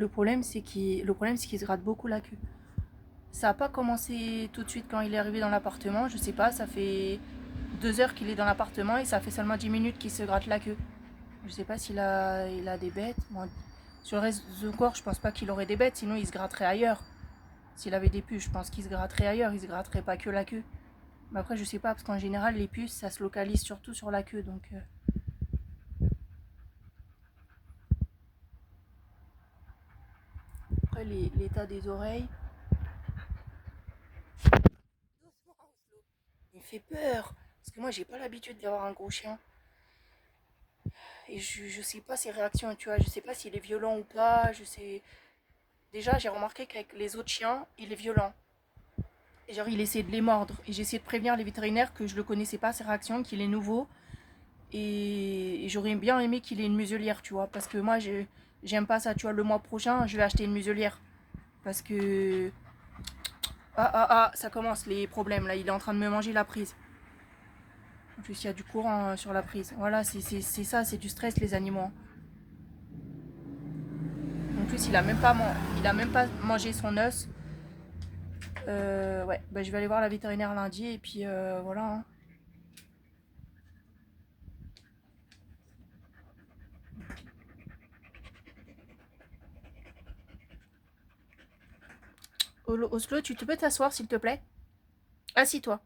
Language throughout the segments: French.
qu'il se gratte beaucoup la queue. Ça n'a pas commencé tout de suite quand il est arrivé dans l'appartement. Je sais pas, ça fait 2 heures qu'il est dans l'appartement et ça fait seulement 10 minutes qu'il se gratte la queue. Je sais pas il a des bêtes. Bon, sur le reste du corps, je pense pas qu'il aurait des bêtes, sinon il se gratterait ailleurs. S'il avait des puces, je pense qu'il se gratterait ailleurs, il se gratterait pas que la queue. Mais après, je sais pas, parce qu'en général, les puces, ça se localise surtout sur la queue, donc... Après, l'état des oreilles... Il me fait peur, parce que moi, j'ai pas l'habitude d'avoir un gros chien. Et je sais pas ses réactions, tu vois, je sais pas s'il est violent ou pas, je sais... Déjà, j'ai remarqué qu'avec les autres chiens, il est violent. Et genre, il essaie de les mordre. Et j'ai essayé de prévenir les vétérinaires que je le connaissais pas, ses réactions, qu'il est nouveau. Et j'aurais bien aimé qu'il ait une muselière, tu vois. Parce que moi, j'aime pas ça, tu vois. Le mois prochain, je vais acheter une muselière. Parce que... ça commence les problèmes, là. Il est en train de me manger la prise. En plus, il y a du courant sur la prise. Voilà, c'est ça, c'est du stress, les animaux. En plus, il a même pas mangé son os. Ouais, bah, je vais aller voir la vétérinaire lundi et puis voilà. Hein. Oslo, tu te peux t'asseoir s'il te plaît? Assis-toi.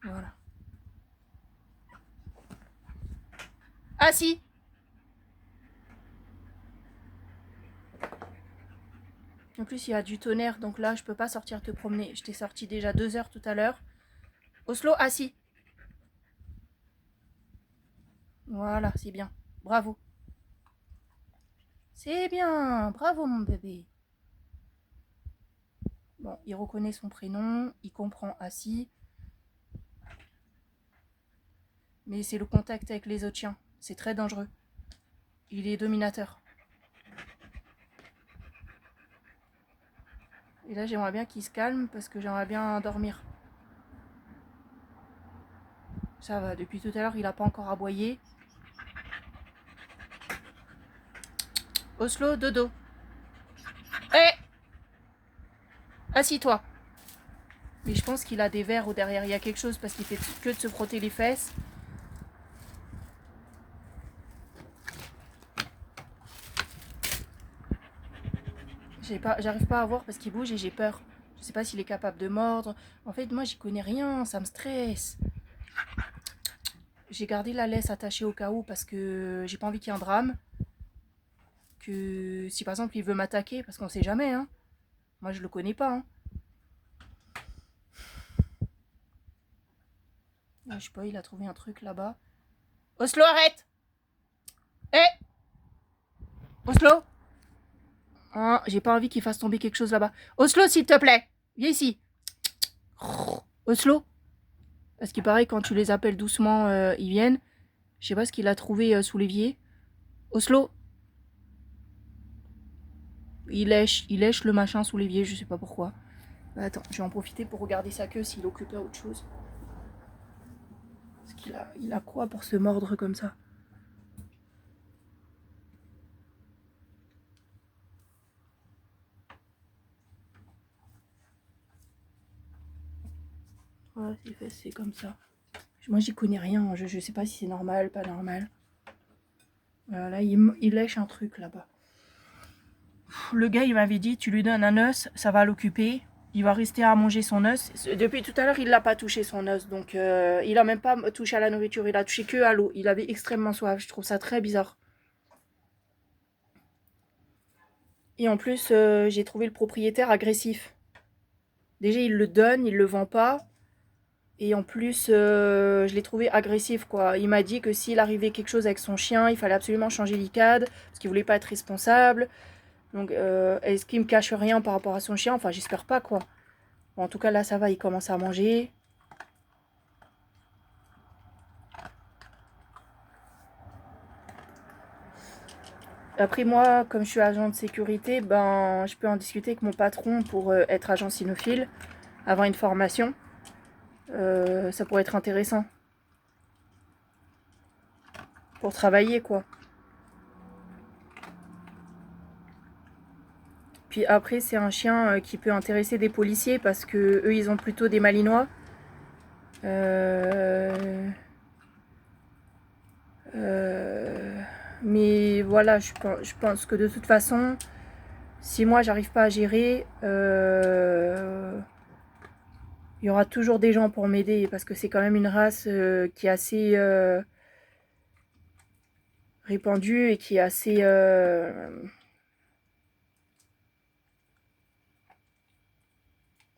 Voilà. Assis. En plus, il y a du tonnerre, donc là, je peux pas sortir te promener. Je t'ai sorti déjà 2 heures tout à l'heure. Oslo, assis. Voilà, c'est bien. Bravo. C'est bien. Bravo, mon bébé. Bon, il reconnaît son prénom. Il comprend assis. Mais c'est le contact avec les autres chiens. C'est très dangereux. Il est dominateur. Et là, j'aimerais bien qu'il se calme parce que j'aimerais bien dormir. Ça va, depuis tout à l'heure, il n'a pas encore aboyé. Oslo, dodo. Hé, assis-toi. Mais je pense qu'il a des vers au derrière. Il y a quelque chose parce qu'il fait que de se frotter les fesses. J'arrive pas à voir parce qu'il bouge et j'ai peur. Je sais pas s'il est capable de mordre. En fait, moi, j'y connais rien. Ça me stresse. J'ai gardé la laisse attachée au cas où parce que j'ai pas envie qu'il y ait un drame. Que si par exemple il veut m'attaquer, parce qu'on sait jamais, hein. Moi, je le connais pas, hein. Je sais pas, il a trouvé un truc là-bas. Oslo, arrête! Hé, Oslo! Ah, j'ai pas envie qu'il fasse tomber quelque chose là-bas. Oslo, s'il te plaît! Viens ici! Oslo? Parce qu'il paraît quand tu les appelles doucement, ils viennent. Je sais pas ce qu'il a trouvé sous l'évier. Oslo? Il lèche le machin sous l'évier, je sais pas pourquoi. Bah, attends, je vais en profiter pour regarder sa queue s'il occupait autre chose. Parce il a quoi pour se mordre comme ça? Ouais, c'est comme ça. Moi, j'y connais rien. Je sais pas si c'est normal, pas normal. Voilà, là, il lèche un truc là-bas. Le gars, il m'avait dit, tu lui donnes un os, ça va l'occuper. Il va rester à manger son os. Depuis tout à l'heure, il l'a pas touché son os. Donc, il a même pas touché à la nourriture. Il a touché que à l'eau. Il avait extrêmement soif. Je trouve ça très bizarre. Et en plus, j'ai trouvé le propriétaire agressif. Déjà, il le donne, il le vend pas. Et en plus, je l'ai trouvé agressif, quoi. Il m'a dit que s'il arrivait quelque chose avec son chien, il fallait absolument changer l'ICAD, parce qu'il voulait pas être responsable. Donc, est-ce qu'il me cache rien par rapport à son chien? Enfin, j'espère pas, quoi. Bon, en tout cas, là, ça va, il commence à manger. Après, moi, comme je suis agent de sécurité, ben, je peux en discuter avec mon patron pour être agent cynophile, avoir une formation. Ça pourrait être intéressant. Pour travailler, quoi. Puis après, c'est un chien qui peut intéresser des policiers parce que eux, ils ont plutôt des malinois. Mais voilà, je pense que de toute façon, si moi j'arrive pas à gérer, il y aura toujours des gens pour m'aider parce que c'est quand même une race qui est assez répandue et qui est assez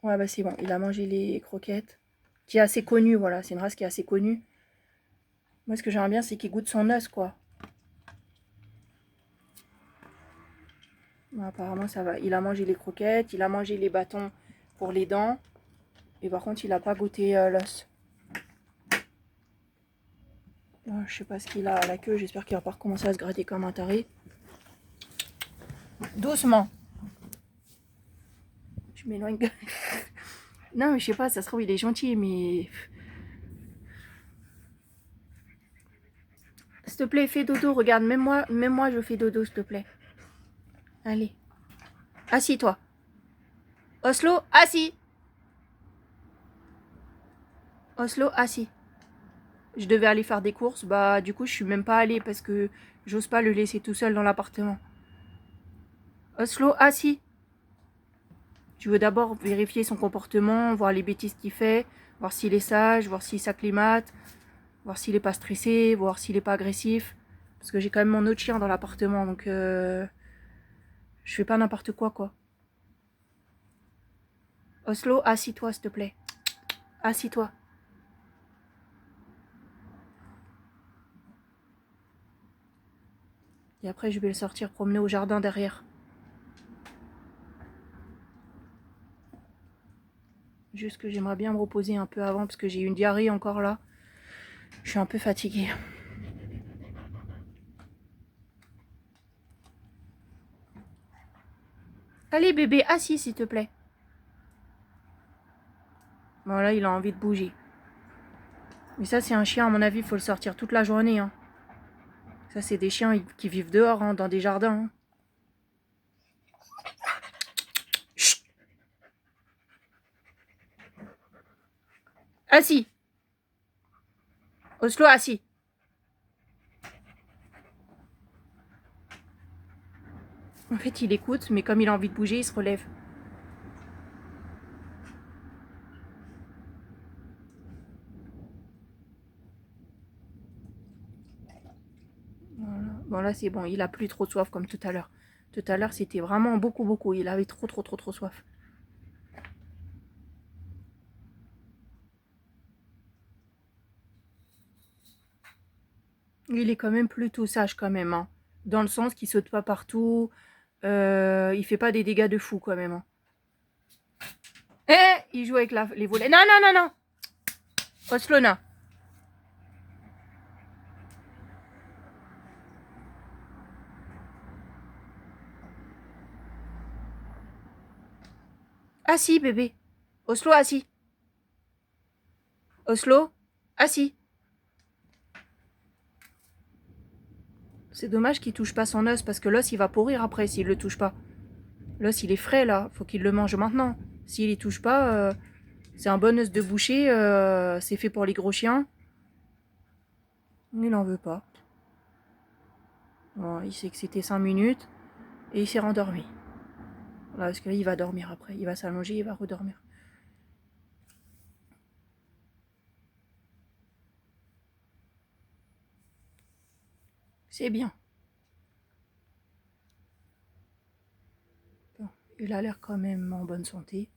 ouais bah c'est bon, il a mangé les croquettes. Qui est assez connue, voilà, c'est une race qui est assez connue. Moi ce que j'aimerais bien c'est qu'il goûte son os quoi. Bon, apparemment ça va. Il a mangé les croquettes, il a mangé les bâtons pour les dents. Et par contre il a pas goûté l'os. Je sais pas ce qu'il a à la queue, j'espère qu'il va pas recommencer à se gratter comme un taré. Doucement. Je m'éloigne. Non mais je sais pas, ça se trouve il est gentil mais... S'il te plaît, fais dodo, regarde, même moi je fais dodo, s'il te plaît. Allez. Assis-toi. Oslo, assis. Oslo, assis. Je devais aller faire des courses, bah du coup je suis même pas allée parce que j'ose pas le laisser tout seul dans l'appartement. Oslo, assis. Je veux d'abord vérifier son comportement, voir les bêtises qu'il fait, voir s'il est sage, voir s'il s'acclimate, voir s'il est pas stressé, voir s'il est pas agressif. Parce que j'ai quand même mon autre chien dans l'appartement, donc je fais pas n'importe quoi. Oslo, assis-toi s'il te plaît. Assis-toi. Et après je vais le sortir promener au jardin derrière. Juste que j'aimerais bien me reposer un peu avant parce que j'ai eu une diarrhée encore là. Je suis un peu fatiguée. Allez bébé, assis s'il te plaît. Bon là il a envie de bouger. Mais ça c'est un chien à mon avis, il faut le sortir toute la journée. Hein. Ça c'est des chiens qui vivent dehors, hein, dans des jardins. Hein. Chut. Assis. Oslo, assis. En fait il écoute, mais comme il a envie de bouger, il se relève. Voilà. Bon là c'est bon, il a plus trop soif comme tout à l'heure. Tout à l'heure c'était vraiment beaucoup. Il avait trop soif. Il est quand même plutôt sage quand même. Hein. Dans le sens qu'il saute pas partout. Il fait pas des dégâts de fou quand même. Hein. Il joue avec les volets. Non. Oslona. Assis bébé. Oslo assis. Oslo assis. C'est dommage qu'il touche pas son os parce que l'os il va pourrir après s'il le touche pas. L'os il est frais là, faut qu'il le mange maintenant. S'il y touche pas, c'est un bon os de boucher, c'est fait pour les gros chiens. Il en veut pas. Bon, il sait que c'était 5 minutes et il s'est rendormi. Voilà, parce que là, il va dormir après. Il va s'allonger, il va redormir. C'est bien. Bon, il a l'air quand même en bonne santé.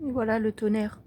Et voilà le tonnerre.